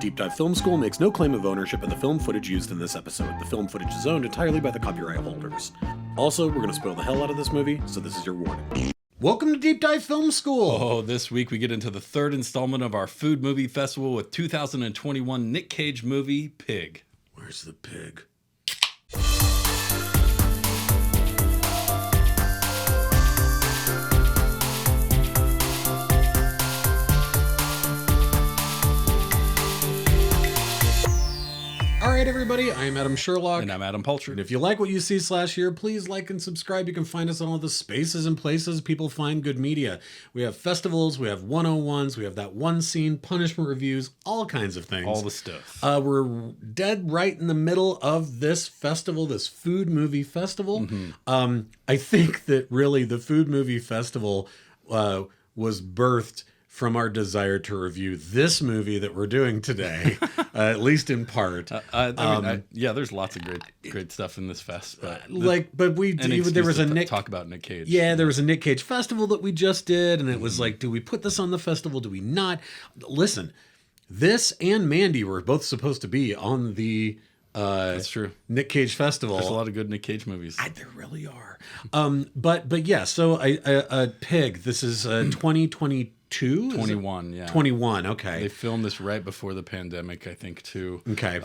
Deep Dive Film School makes no claim of ownership of the film footage used in this episode. The film footage is owned entirely by the copyright holders. Also, we're going to spoil the hell out of this movie, so this is your warning. Welcome to Deep Dive Film School! Oh, this week we get into the third installment of our food movie festival with 2021 Nick Cage movie, Pig. Where's the pig? All right, everybody, I'm Adam Sherlock. And I'm Adam Paltry. And if you like what you see /here, please like and subscribe. You can find us on all the spaces and places people find good media. We have festivals, we have 101s, we have that one scene, punishment reviews, all kinds of things. All the stuff. We're dead right in the middle of this festival, this food movie festival. Mm-hmm. I think that really the food movie festival was birthed from our desire to review this movie that we're doing today, at least in part. There's lots of great stuff in this fest. But there was a Nick talk about Nick Cage. Yeah, there was a Nick Cage festival that we just did, and it was like, do we put this on the festival? Do we not? Listen, this and Mandy were both supposed to be on the that's true. Nick Cage festival. There's a lot of good Nick Cage movies. There really are. But yeah, so Pig. This is 2022. 21, yeah. 21, okay. They filmed this right before the pandemic, I think, too. Okay.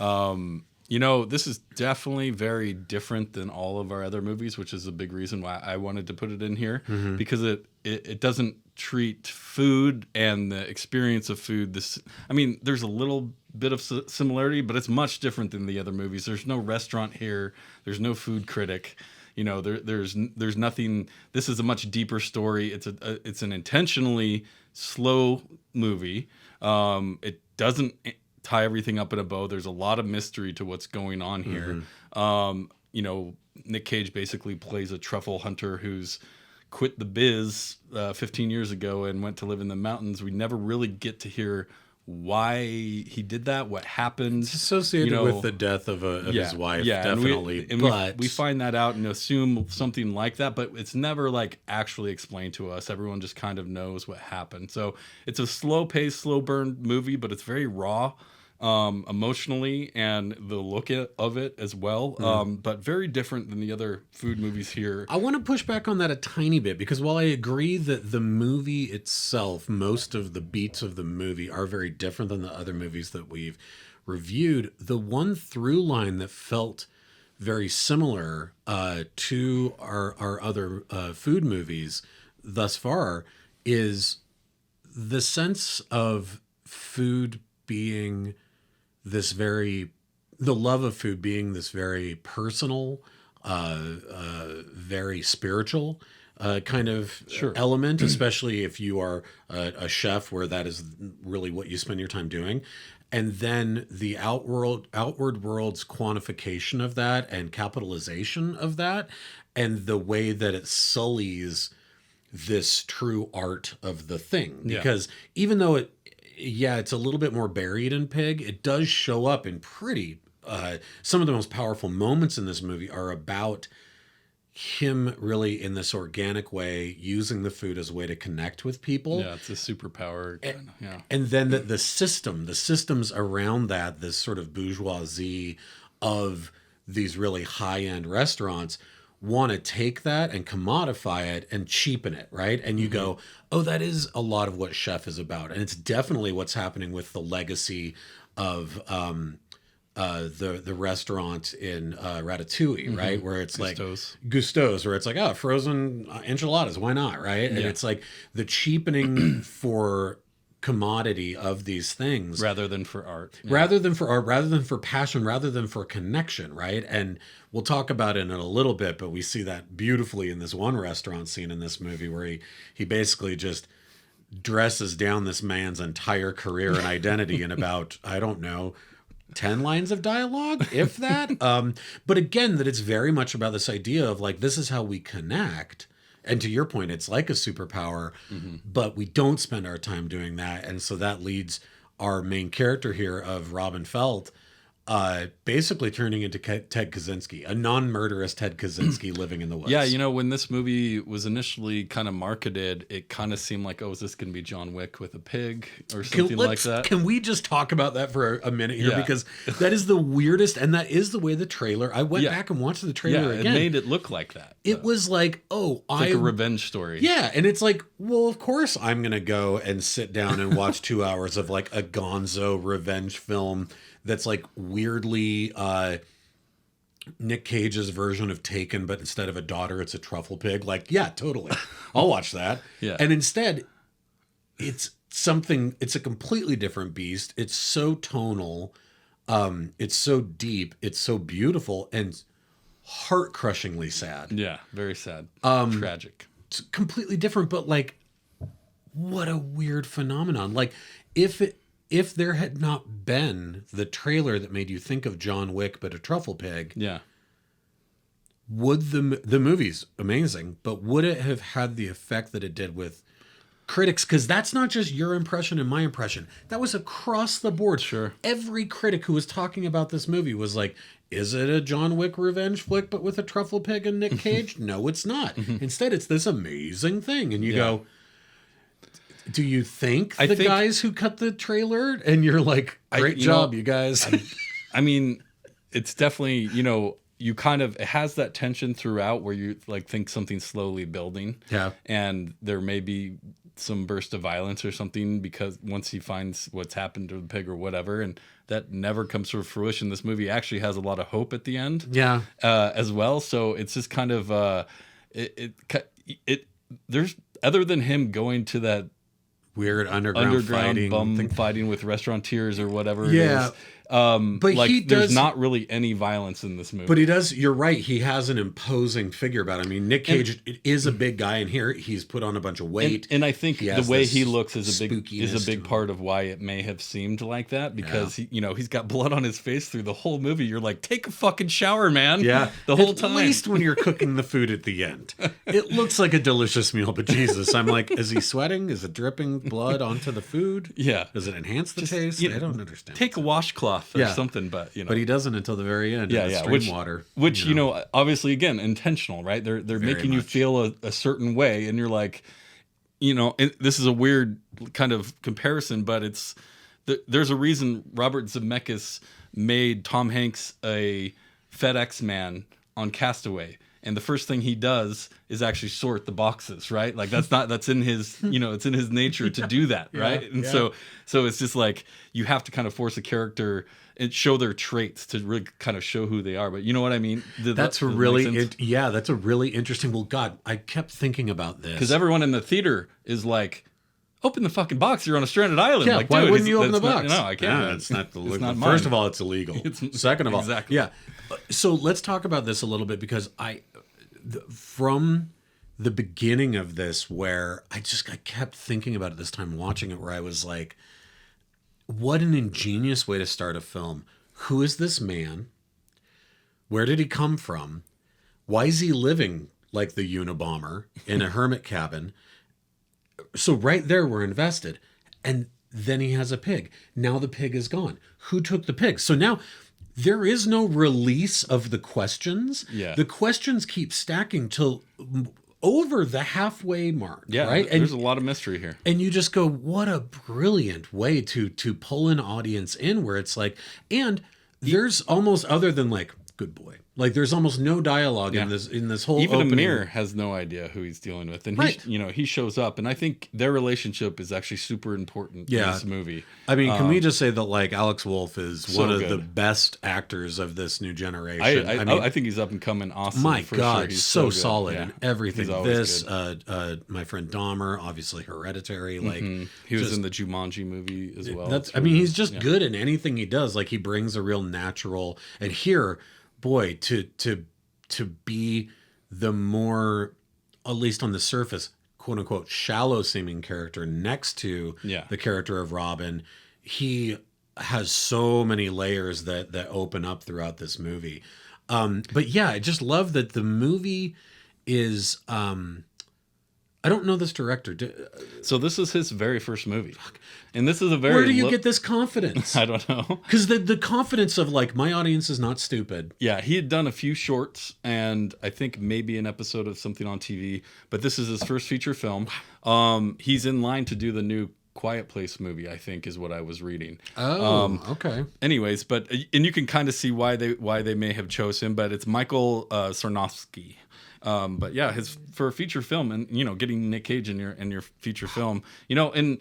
This is definitely very different than all of our other movies, which is a big reason why I wanted to put it in here, because it doesn't treat food and the experience of food. There's a little bit of similarity, but it's much different than the other movies. There's no restaurant here. There's no food critic. There's nothing. This is a much deeper story. It's an intentionally slow movie. It doesn't tie everything up in a bow. There's a lot of mystery to what's going on here. Nick Cage basically plays a truffle hunter who's quit the biz 15 years ago and went to live in the mountains. We never really get to hear why he did that, what happened. It's associated with the death of his wife, definitely. We find that out and assume something like that, but it's never like actually explained to us. Everyone just kind of knows what happened. So it's a slow-paced, slow-burn movie, but it's very raw emotionally, and the look of it as well, but very different than the other food movies here. I want to push back on that a tiny bit, because while I agree that the movie itself, most of the beats of the movie are very different than the other movies that we've reviewed, the one through line that felt very similar to our other food movies thus far is the sense of food being the love of food being this very personal, very spiritual kind of element, especially if you are a chef, where that is really what you spend your time doing. And then the outward world's quantification of that and capitalization of that, and the way that it sullies this true art of the thing. Because even though it's a little bit more buried in Pig, it does show up in pretty... some of the most powerful moments in this movie are about him really in this organic way using the food as a way to connect with people. Yeah, it's a superpower. And then the systems around that, this sort of bourgeoisie of these really high-end restaurants want to take that and commodify it and cheapen it, right? And you go, oh, that is a lot of what Chef is about. And it's definitely what's happening with the legacy of the restaurant in Ratatouille, right? Where it's Gusteau's, where it's like, frozen enchiladas, why not, right? And it's like the cheapening for commodity of these things. Rather than for art. Rather than for art, rather than for passion, rather than for connection, right? And we'll talk about it in a little bit, but we see that beautifully in this one restaurant scene in this movie where he basically just dresses down this man's entire career and identity in about, 10 lines of dialogue, if that. But again, that it's very much about this idea of like, this is how we connect. And to your point, it's like a superpower, but we don't spend our time doing that. And so that leads our main character here of Robin Felt basically turning into Ted Kaczynski, a non-murderous Ted Kaczynski living in the woods. Yeah, you know, when this movie was initially kind of marketed, it kind of seemed like, oh, is this going to be John Wick with a pig or something like that? Can we just talk about that for a minute here? Yeah. Because that is the weirdest, and that is the way the trailer, I went back and watched the trailer again. It made it look like that. It was like, oh, like a revenge story. Yeah, and it's like, well, of course I'm going to go and sit down and watch 2 hours of like a gonzo revenge film that's like weirdly Nick Cage's version of Taken, but instead of a daughter, it's a truffle pig. Like, yeah, totally. I'll watch that. Yeah. And instead, it's a completely different beast. It's so tonal. It's so deep. It's so beautiful and heart-crushingly sad. Yeah, very sad. Tragic. It's completely different, but like, what a weird phenomenon. Like, if there had not been the trailer that made you think of John Wick but a truffle pig, would the movie's amazing, but would it have had the effect that it did with critics? Because that's not just your impression and my impression. That was across the board. Sure. Every critic who was talking about this movie was like, is it a John Wick revenge flick but with a truffle pig and Nick Cage? No, it's not. Instead, it's this amazing thing. And you go, do you think the guys who cut the trailer? And you're like, great job, you guys. I mean, it's definitely, you know, you kind of, it has that tension throughout where you like think something's slowly building. Yeah. And there may be some burst of violence or something because once he finds what's happened to the pig or whatever, and that never comes to fruition. This movie actually has a lot of hope at the end. Yeah. As well. So it's just kind of, there's, other than him going to that weird underground fighting with restaurateurs or whatever it is. But like, there's not really any violence in this movie. But he does, you're right, he has an imposing figure about him. I mean, Nick Cage is a big guy in here. He's put on a bunch of weight. And I think the way he looks is a big part of why it may have seemed like that, because he, you know, he's got blood on his face through the whole movie. You're like, take a fucking shower, man. Yeah. The whole time. At least when you're cooking the food at the end. It looks like a delicious meal, but Jesus, I'm like, is he sweating? Is it dripping blood onto the food? Yeah. Does it enhance the taste? I don't understand. Take a washcloth or something, but you know. But he doesn't until the very end. Stream water. Which you know, obviously, again, intentional, right? They're making you feel a certain way, and you're like, you know, and this is a weird kind of comparison, but it's there's a reason Robert Zemeckis made Tom Hanks a FedEx man on Castaway. And the first thing he does is actually sort the boxes, right? Like that's in his, you know, it's in his nature to do that, right? And so it's just like you have to kind of force a character and show their traits to really kind of show who they are. But you know what I mean? That's a really interesting. Well, God, I kept thinking about this because everyone in the theater is like, open the fucking box. You're on a stranded island. Yeah, like, why dude, wouldn't you open the box? No, I can't. Yeah, it's not the legal. It's First of all, it's illegal. Second of all, exactly. Yeah. So let's talk about this a little bit because from the beginning of this, where I kept thinking about it this time watching it, where I was like, what an ingenious way to start a film. Who is this man? Where did he come from? Why is he living like the Unabomber in a hermit cabin? So right there, we're invested. And then he has a pig. Now the pig is gone. Who took the pig? So now there is no release of the questions. Yeah. The questions keep stacking till over the halfway mark. Yeah, right? And there's a lot of mystery here. And you just go, what a brilliant way to pull an audience in, where it's like, and there's almost, other than like, good boy, like there's almost no dialogue in this whole even opening. Amir has no idea who he's dealing with, and he shows up, and I think their relationship is actually super important in this movie. I mean, can we just say that like Alex Wolff is one of the best actors of this new generation? I think he's up and coming awesome. My God, sure. He's so solid in everything. This, my friend Dahmer, obviously Hereditary. Like he was in the Jumanji movie as well. He's just good in anything he does. Like he brings a real natural, and here, boy, to be the more, at least on the surface, quote unquote, shallow seeming character next to the character of Robin, he has so many layers that open up throughout this movie. But yeah, I just love that the movie is I don't know this director. So this is his very first movie. And this is a very... Where do you get this confidence? I don't know. Because the confidence of like, my audience is not stupid. Yeah, he had done a few shorts and I think maybe an episode of something on TV, but this is his first feature film. He's in line to do the new Quiet Place movie, I think, is what I was reading. Oh, okay. Anyways, and you can kind of see why they may have chose him, but it's Michael Sarnoski. But yeah, for a feature film, and you know, getting Nick Cage in your feature film, you know, and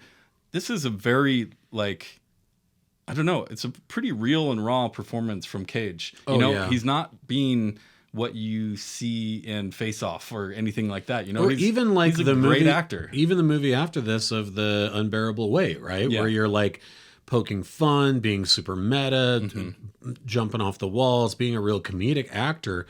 this is a very like, I don't know, it's a pretty real and raw performance from Cage. You know, he's not being what you see in Face Off or anything like that. You know, or even like he's the great movie, actor. Even the movie after this of The Unbearable Weight, right? Yeah. Where you're like poking fun, being super meta, jumping off the walls, being a real comedic actor.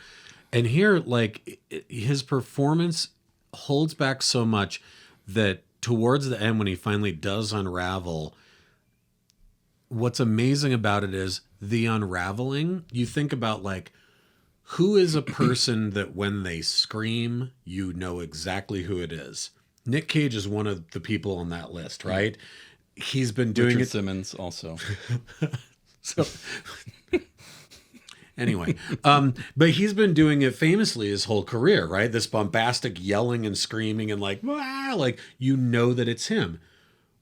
And here, like, his performance holds back so much that towards the end, when he finally does unravel, what's amazing about it is the unraveling. You think about, like, who is a person that when they scream, you know exactly who it is? Nick Cage is one of the people on that list, right? He's been doing Richard it. Simmons also. So anyway, but he's been doing it famously his whole career, right? This bombastic yelling and screaming and like, wow, like, you know that it's him.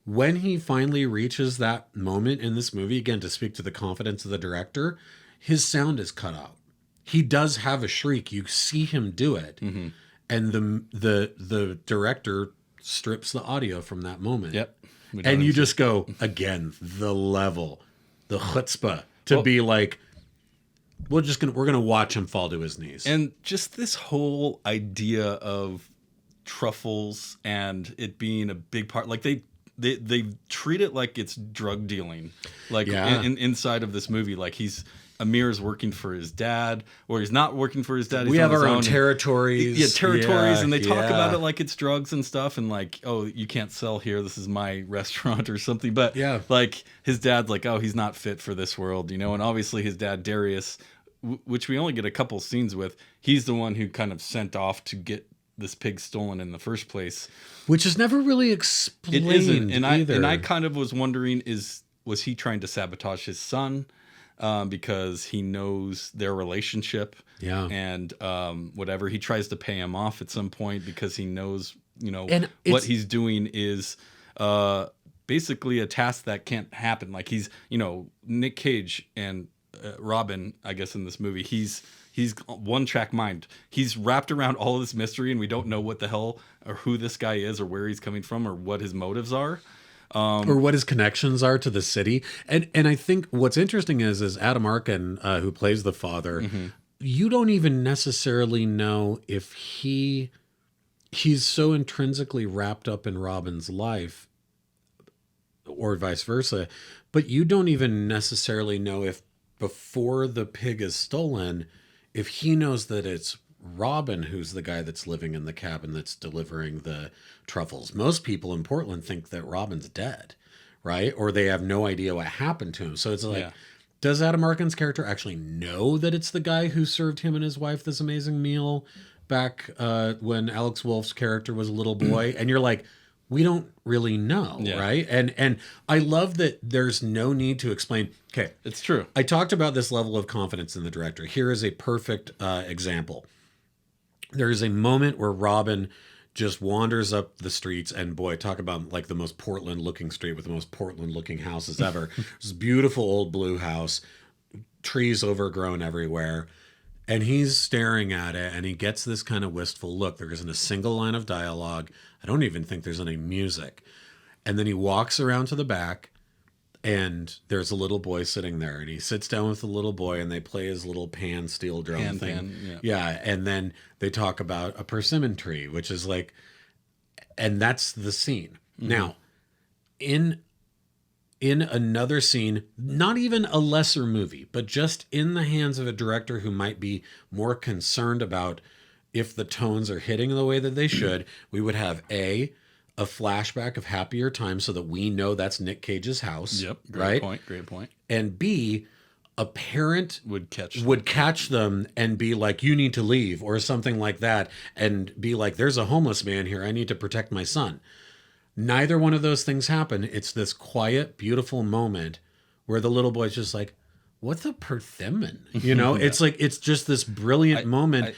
When he finally reaches that moment in this movie, again, to speak to the confidence of the director, his sound is cut out. He does have a shriek. You see him do it. Mm-hmm. And the director strips the audio from that moment. Yep. And you just go, again, the level, the chutzpah to be like, we're gonna watch him fall to his knees. And just this whole idea of truffles and it being a big part, like they treat it like it's drug dealing, like inside of this movie, like Amir's working for his dad, or he's not working for his dad. We have our own territories. Yeah, territories, and they talk about it like it's drugs and stuff, and like, oh, you can't sell here. This is my restaurant or something. But like his dad's like, oh, he's not fit for this world, you know. And obviously his dad Darius, which we only get a couple scenes with, he's the one who kind of sent off to get this pig stolen in the first place, which is never really explained. It isn't, and either. I kind of was wondering, was he trying to sabotage his son? Because he knows their relationship, and whatever, he tries to pay him off at some point because he knows, you know, what he's doing is basically a task that can't happen. Like he's, you know, Nick Cage and Robin, I guess in this movie, he's one track mind. He's wrapped around all of this mystery, and we don't know what the hell or who this guy is or where he's coming from or what his motives are. Or what his connections are to the city. And I think what's interesting is Adam Arkin, who plays the father, you don't even necessarily know if he's so intrinsically wrapped up in Robin's life or vice versa, but you don't even necessarily know if before the pig is stolen, if he knows that it's Robin who's the guy that's living in the cabin that's delivering the truffles. Most people in Portland think that Robin's dead, right? Or they have no idea what happened to him. So it's like, does Adam Arkin's character actually know that it's the guy who served him and his wife this amazing meal back when Alex Wolff's character was a little boy? And you're like, we don't really know, right? And I love that there's no need to explain. Okay, it's true. I talked about this level of confidence in the director. Here is a perfect example. There is a moment where Robin just wanders up the streets, and boy, talk about like the most Portland looking street with the most Portland looking houses ever. This beautiful old blue house, trees overgrown everywhere. And he's staring at it, and he gets this kind of wistful look. There isn't a single line of dialogue. I don't even think there's any music. And then he walks around to the back, and there's a little boy sitting there, and he sits down with the little boy, and they play his little pan steel drum thing. And then they talk about a persimmon tree, which is like, and that's the scene. Now, in another scene, not even a lesser movie, but just in the hands of a director who might be more concerned about if the tones are hitting the way that they should, we would have a flashback of happier times so that we know that's Nick Cage's house. Yep. Great point. And B, a parent would catch them and be like, you need to leave, or something like that, and be like, there's a homeless man here, I need to protect my son. Neither one of those things happen. It's this quiet, beautiful moment where the little boy's just like, what the persimmon? You know, yeah. It's like, it's just this brilliant moment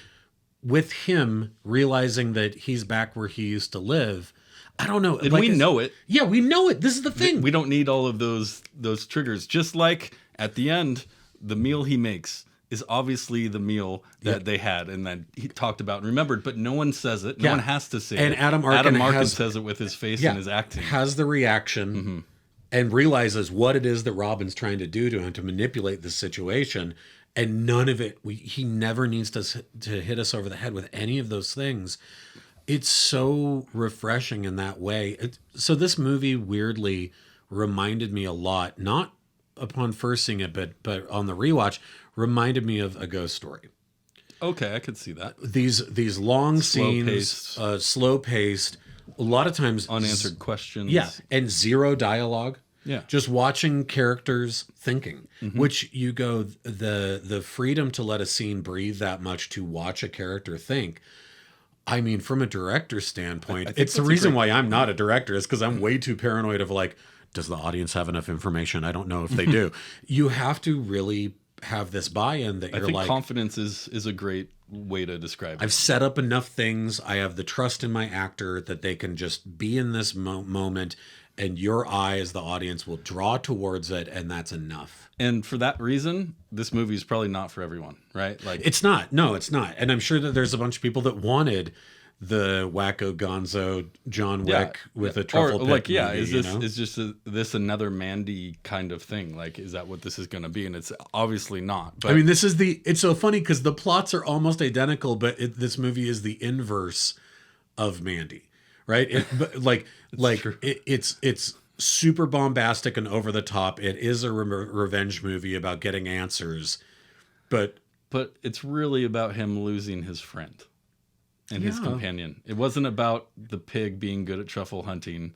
with him realizing that he's back where he used to live. I don't know. And we know it. Yeah, we know it. This is the thing. We don't need all of those triggers. Just like at the end, the meal he makes is obviously the meal that they had and that he talked about and remembered, but no one says it. No one has to say it. And Adam Arkin says it with his face and his acting. Has the reaction and realizes what it is that Robin's trying to do to him to manipulate the situation. And none of it, he never needs to hit us over the head with any of those things. It's so refreshing in that way. So this movie weirdly reminded me a lot, not upon first seeing it, but on the rewatch, reminded me of A Ghost Story. Okay, I could see that. These long scenes, slow paced, a lot of times unanswered questions. Yeah, and zero dialogue. Yeah, just watching characters thinking, which you go, the freedom to let a scene breathe that much, to watch a character think. I mean, from a director's standpoint, it's the reason why I'm not a director, is because I'm way too paranoid of like, does the audience have enough information? I don't know if they do. You have to really have this buy-in that you're like... confidence is a great way to describe it. I've set up enough things. I have the trust in my actor that they can just be in this moment, and your eye as the audience will draw towards it, and that's enough. And for that reason, this movie is probably not for everyone, right? Like, it's not. No, it's not. And I'm sure that there's a bunch of people that wanted the wacko gonzo John Wick with a truffle pit movie, is this another Mandy kind of thing? Like, is that what this is going to be? And it's obviously not. But I mean, it's so funny because the plots are almost identical, but this movie is the inverse of Mandy, right? It's super bombastic and over the top. It is a revenge movie about getting answers, but it's really about him losing his friend and his companion. It wasn't about the pig being good at truffle hunting.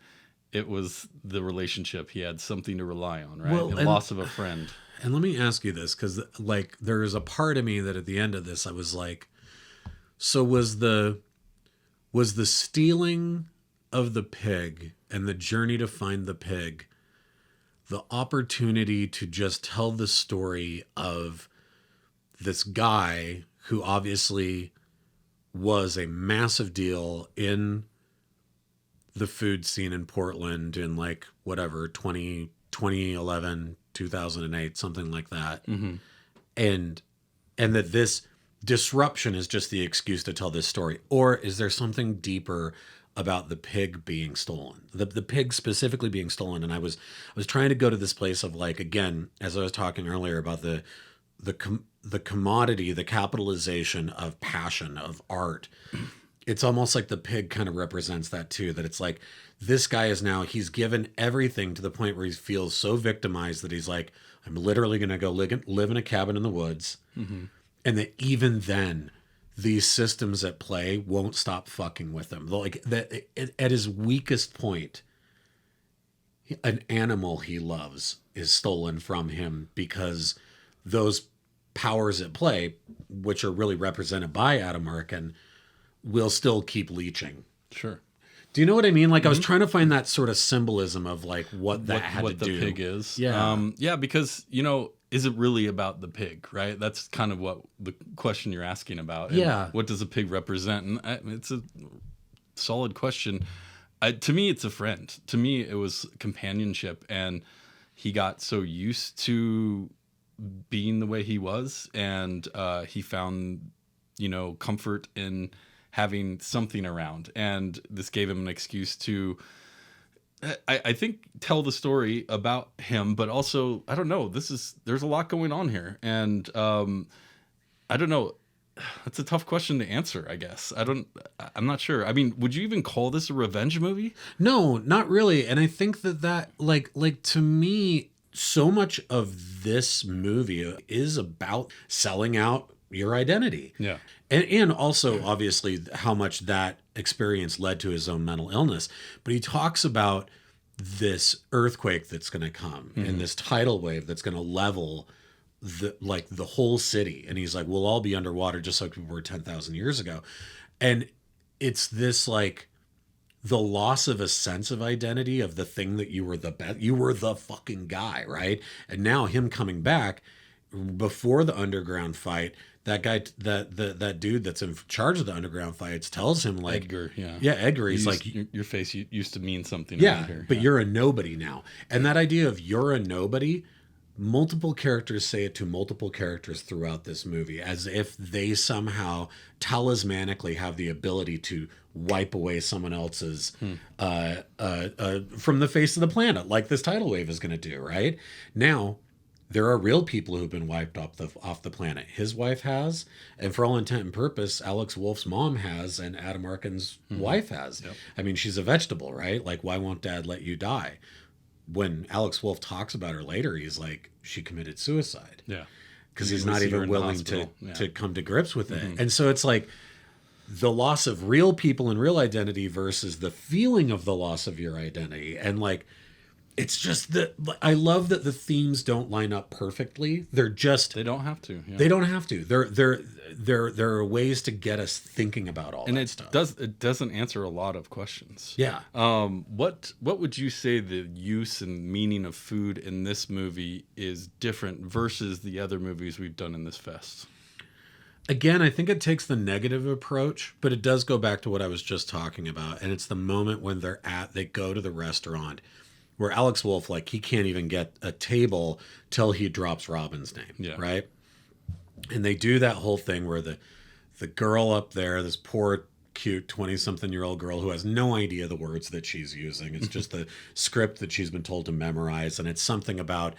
It was the relationship. He had something to rely on, right? Well, the loss of a friend. And let me ask you this, because like there is a part of me that at the end of this I was like, so was the stealing of the pig and the journey to find the pig the opportunity to just tell the story of this guy who obviously was a massive deal in the food scene in Portland in like whatever 2011 2008, something like that, and that this disruption is just the excuse to tell this story? Or is there something deeper about the pig being stolen, the pig specifically being stolen? And I was trying to go to this place of like, again, as I was talking earlier about the commodity, the capitalization of passion, of art. It's almost like the pig kind of represents that too, that it's like, this guy is now, he's given everything to the point where he feels so victimized that he's like, I'm literally going to go live in a cabin in the woods. And that even then, these systems at play won't stop fucking with him. Like that, at his weakest point, an animal he loves is stolen from him because those powers at play, which are really represented by Adam Arkin, will still keep leeching. Sure. Do you know what I mean? Like I was trying to find that sort of symbolism of like what that had to do. What the pig is. Yeah. Because, is it really about the pig, right? That's kind of what the question you're asking about. And yeah. What does a pig represent? And it's a solid question. To me, it's a friend. To me, it was companionship. And he got so used to being the way he was. And he found, comfort in having something around. And this gave him an excuse to, I think, tell the story about him, but also, I don't know, there's a lot going on here. And I don't know. That's a tough question to answer, I guess. I'm not sure. I mean, would you even call this a revenge movie? No, not really. And I think that like to me, so much of this movie is about selling out your identity. Yeah. And also, obviously, how much that experience led to his own mental illness. But he talks about this earthquake that's going to come and this tidal wave that's going to level the whole city, and he's like, we'll all be underwater just like we were 10,000 years ago. And it's this like the loss of a sense of identity of the thing that you were you were the fucking guy, right? And now him coming back before the underground fight, that guy, that dude that's in charge of the underground fights tells him like, Edgar, Edgar, he's like, your face used to mean something. Yeah, around here. but you're a nobody now. And that idea of you're a nobody, multiple characters say it to multiple characters throughout this movie, as if they somehow talismanically have the ability to wipe away someone else's from the face of the planet, like this tidal wave is going to do. Right now, there are real people who've been wiped off the planet. His wife has, and for all intent and purpose, Alex Wolff's mom has, and Adam Arkin's wife has. Yep. I mean, she's a vegetable, right? Like, why won't Dad let you die? When Alex Wolff talks about her later, he's like, she committed suicide. Yeah. Because he's not even willing to come to grips with it. And so it's like the loss of real people and real identity versus the feeling of the loss of your identity. And like, it's just that I love that the themes don't line up perfectly. They don't have to. Yeah. They don't have to. There are ways to get us thinking about all that stuff. It doesn't answer a lot of questions. Yeah. What would you say the use and meaning of food in this movie is different versus the other movies we've done in this fest? Again, I think it takes the negative approach, but it does go back to what I was just talking about, and it's the moment when they go to the restaurant where Alex Wolff, like, he can't even get a table till he drops Robin's name, right? And they do that whole thing where the girl up there, this poor, cute 20-something-year-old girl who has no idea the words that she's using. It's just the script that she's been told to memorize, and it's something about,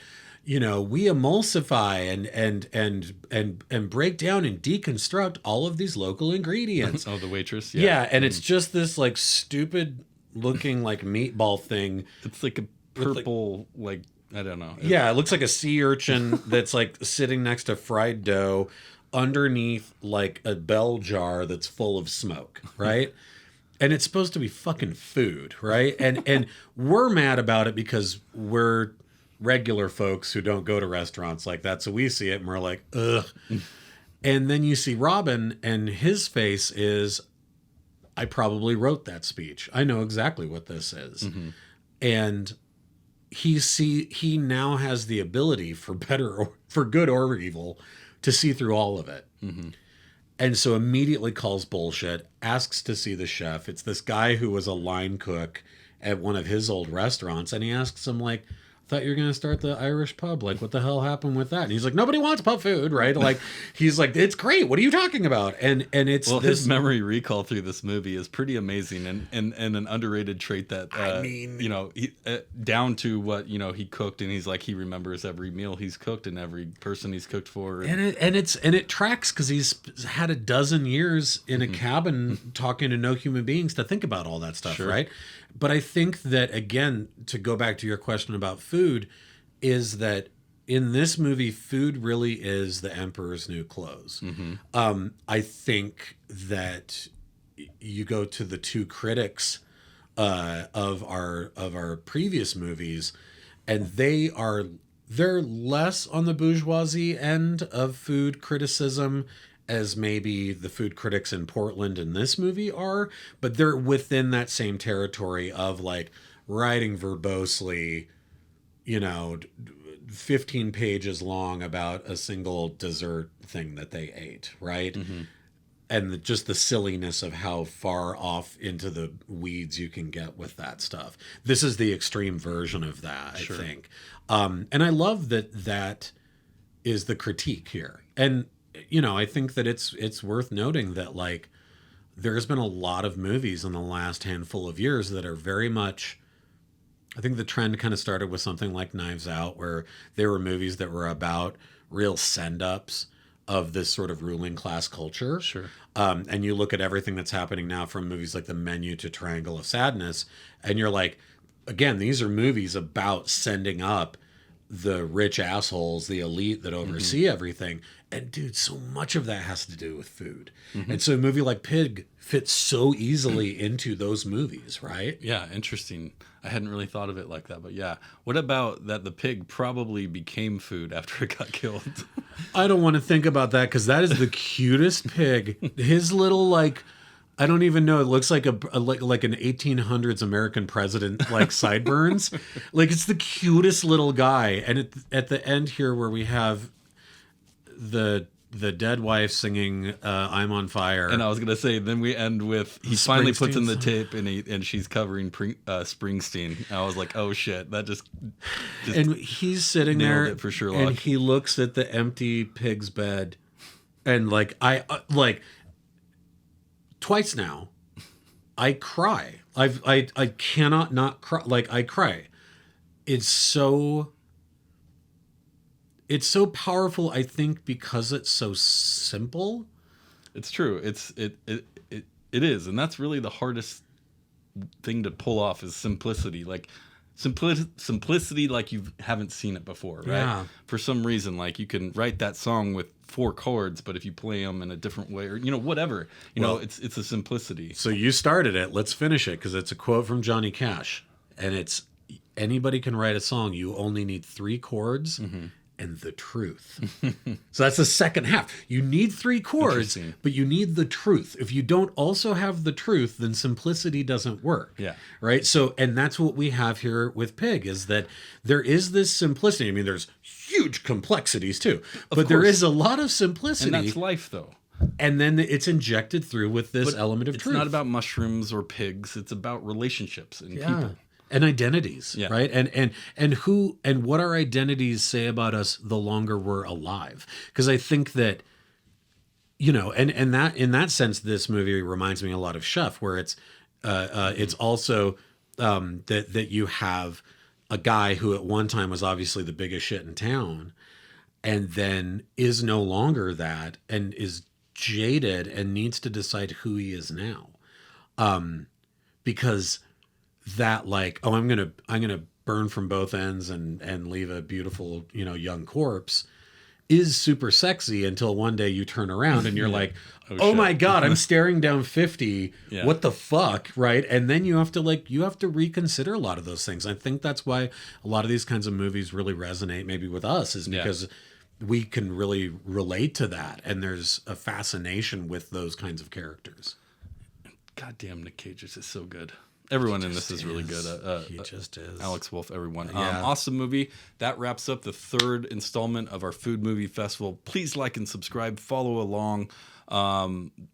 we emulsify and break down and deconstruct all of these local ingredients. Oh, the waitress? Yeah, and it's just this, like, stupid looking like meatball thing. It's like a purple, like I don't know. Yeah, it looks like a sea urchin that's like sitting next to fried dough underneath like a bell jar that's full of smoke, right? And it's supposed to be fucking food, right? And we're mad about it because we're regular folks who don't go to restaurants like that, so we see it and we're like, ugh. And then you see Robin, and his face is, I probably wrote that speech. I know exactly what this is. And he now has the ability, for good or evil, to see through all of it. And so immediately calls bullshit, asks to see the chef. It's this guy who was a line cook at one of his old restaurants, and he asks him, like, thought you were going to start the Irish pub. Like, what the hell happened with that? And he's like, nobody wants pub food, right? Like, he's like, it's great. What are you talking about? And it's his memory recall through this movie is pretty amazing and an underrated trait that, down to what, he cooked, and he's like, he remembers every meal he's cooked and every person he's cooked for. And it tracks because he's had a dozen years in a cabin talking to no human beings to think about all that stuff, right? But I think that, again, to go back to your question about food, is that in this movie, food really is the emperor's new clothes. I think that you go to the two critics of our previous movies, and they're less on the bourgeoisie end of food criticism as maybe the food critics in Portland in this movie are, but they're within that same territory of like writing verbosely, 15 pages long about a single dessert thing that they ate, right? And just the silliness of how far off into the weeds you can get with that stuff. This is the extreme version of that, I think. And I love that is the critique here. And I think that it's worth noting that, like, there's been a lot of movies in the last handful of years that are very much, I think the trend kind of started with something like Knives Out, where there were movies that were about real send-ups of this sort of ruling class culture. And you look at everything that's happening now, from movies like The Menu to Triangle of Sadness, and you're like, again, these are movies about sending up the rich assholes, the elite that oversee everything. And dude, so much of that has to do with food. And so a movie like Pig fits so easily into those movies, right? Yeah, interesting. I hadn't really thought of it like that, but yeah. What about that the pig probably became food after it got killed? I don't want to think about that because that is the cutest pig. His little like, I don't even know. It looks like like an 1800s American president, like sideburns. Like it's the cutest little guy. And at the end here, where we have the dead wife singing "I'm on Fire," And I was gonna say, then we end with he finally puts in the tape and she's covering Springsteen. And I was like, oh shit, that just and he's sitting there it for Sherlock. and he looks at the empty pig's bed, and like I like twice now, I cry. I cannot not cry. Like I cry. It's so powerful, I think, because it's so simple. It's true. It is, and that's really the hardest thing to pull off is simplicity. Like simplicity, like you haven't seen it before, right? Yeah. For some reason, like you can write that song with 4 chords, but if you play them in a different way, or whatever, it's a simplicity. So you started it. Let's finish it because it's a quote from Johnny Cash, and it's anybody can write a song. You only need 3 chords. And the truth. So that's the second half. You need 3 chords, but you need the truth. If you don't also have the truth, then simplicity doesn't work. Yeah. Right. So, and that's what we have here with Pig is that there is this simplicity. I mean, there's huge complexities too, but there is a lot of simplicity. And that's life though. And then it's injected through with this element of truth. It's not about mushrooms or pigs. It's about relationships and people. And identities, right? And who and what our identities say about us the longer we're alive. Because I think that, and that in that sense, this movie reminds me a lot of Chef, where it's also that you have a guy who at one time was obviously the biggest shit in town, and then is no longer that, and is jaded and needs to decide who he is now, because that like, oh, I'm gonna burn from both ends and leave a beautiful young corpse is super sexy until one day you turn around and you're like, oh my God, I'm staring down 50. Yeah. What the fuck, right? And then you have to reconsider a lot of those things. I think that's why a lot of these kinds of movies really resonate maybe with us is because we can really relate to that, and there's a fascination with those kinds of characters. Goddamn, Nick Cage is just so good. Everyone in this is really good. He just is. Alex Wolff, everyone. Awesome movie. That wraps up the 3rd installment of our Food Movie Festival. Please like and subscribe. Follow along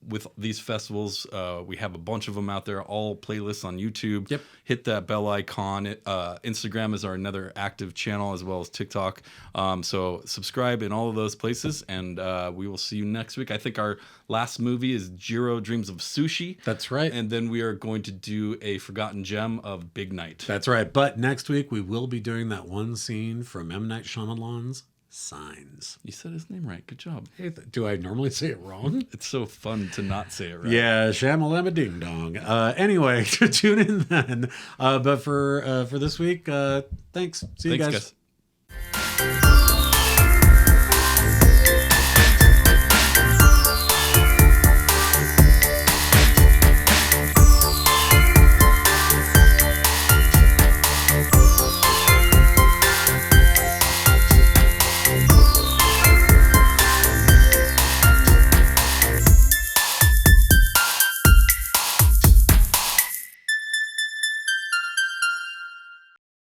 with these festivals. We have a bunch of them out there, all playlists on YouTube. Yep. Hit that bell icon. Instagram is our another active channel, as well as TikTok. So subscribe in all of those places, and we will see you next week. I think our last movie is Jiro Dreams of Sushi. That's right. And then we are going to do a forgotten gem of Big Night. That's right. But next week we will be doing that one scene from M. Night Shyamalan's Signs. You said his name right. Good job. Hey, do I normally say it wrong? It's so fun to not say it right. Yeah, shamalama ding dong. Anyway, tune in then. But for this week, thanks. See you guys.